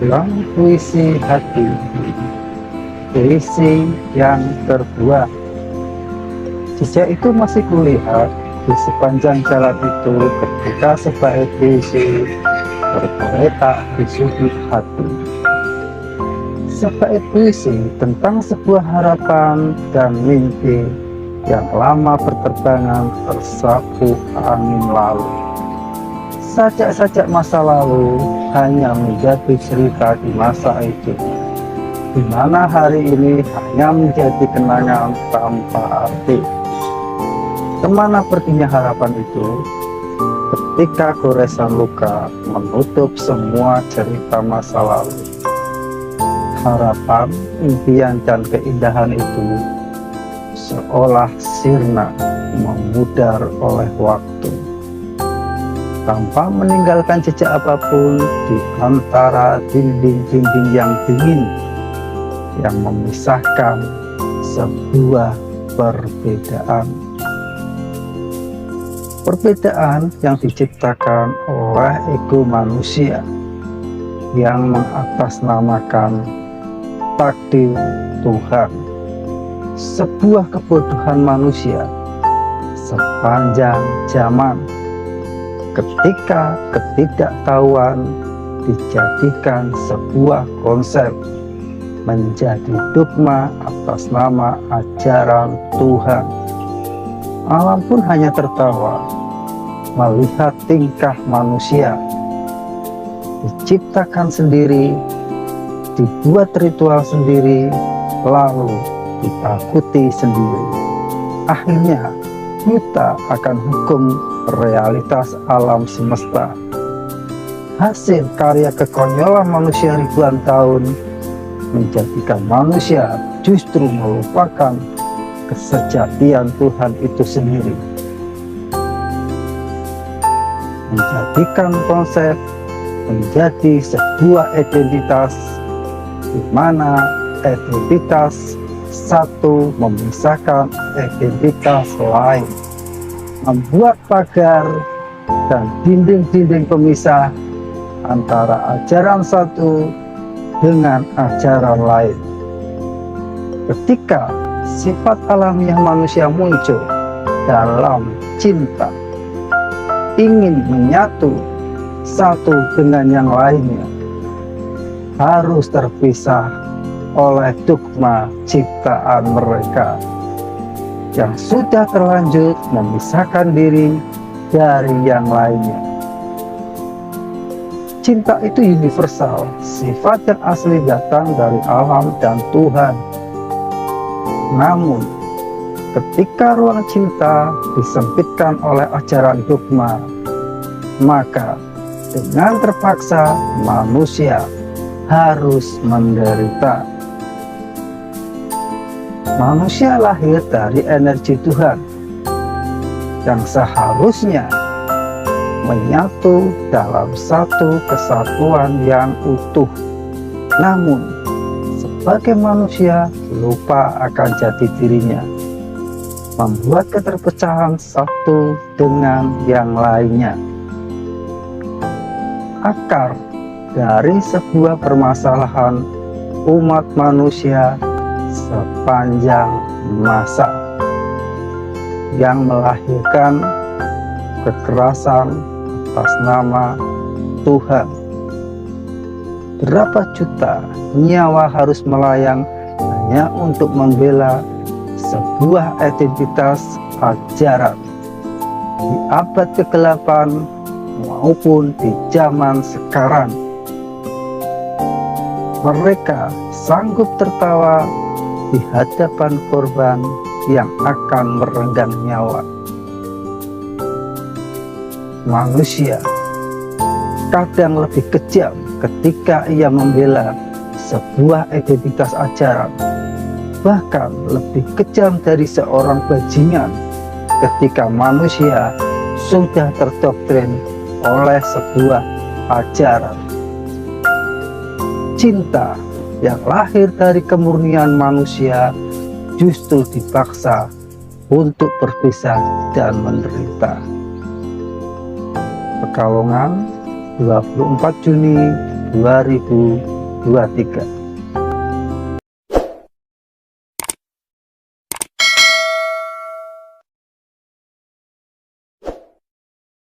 Ruang puisi hati, puisi yang terbuang. Jejak itu masih kulihat di sepanjang jalan itu ketika sebaik puisi tergeletak di sudut hati. Sebaik puisi tentang sebuah harapan dan mimpi yang lama berterbangan tersapu angin lalu. Sajak-sajak masa lalu hanya menjadi cerita di masa itu, di mana hari ini hanya menjadi kenangan tanpa arti. Kemana perginya harapan itu ketika goresan luka menutup semua cerita masa lalu? Harapan, impian, dan keindahan itu seolah sirna memudar oleh waktu, tanpa meninggalkan jejak apapun di antara dinding-dinding yang dingin yang memisahkan sebuah perbedaan. Perbedaan yang diciptakan oleh ego manusia yang mengatasnamakan takdir Tuhan. Sebuah kebodohan manusia sepanjang zaman ketika ketidaktahuan dijadikan sebuah konsep menjadi dogma atas nama ajaran Tuhan. Alam pun hanya tertawa melihat tingkah manusia diciptakan sendiri, dibuat ritual sendiri, lalu ditakuti sendiri. Akhirnya buta akan hukum realitas alam semesta. Hasil karya kekonyolan manusia ribuan tahun menjadikan manusia justru melupakan kesejatian Tuhan itu sendiri. Menjadikan konsep menjadi sebuah identitas di mana identitas satu memisahkan identitas lain, membuat pagar dan dinding-dinding pemisah antara ajaran satu dengan ajaran lain. Ketika sifat alamiah manusia muncul dalam cinta, ingin menyatu satu dengan yang lainnya, harus terpisah oleh dogma ciptaan mereka yang sudah terlanjur memisahkan diri dari yang lainnya. Cinta itu universal, sifat yang asli datang dari alam dan Tuhan. Namun, ketika ruang cinta disempitkan oleh ajaran dogma, maka dengan terpaksa manusia harus menderita. Manusia lahir dari energi Tuhan yang seharusnya menyatu dalam satu kesatuan yang utuh. Namun, sebagai manusia lupa akan jati dirinya, membuat keterpecahan satu dengan yang lainnya. Akar dari sebuah permasalahan umat manusia sepanjang masa yang melahirkan kekerasan atas nama Tuhan. Berapa juta nyawa harus melayang hanya untuk membela sebuah identitas ajaran di abad ke-8 maupun di zaman sekarang. Mereka sanggup tertawa di hadapan korban yang akan merenggang nyawa. Manusia kadang lebih kejam ketika ia membela sebuah identitas ajaran, bahkan lebih kejam dari seorang bajingan ketika manusia sudah terdoktrin oleh sebuah ajaran. Cinta yang lahir dari kemurnian manusia justru dipaksa untuk berpisah dan menderita. Pekalongan, 24 Juni 2023.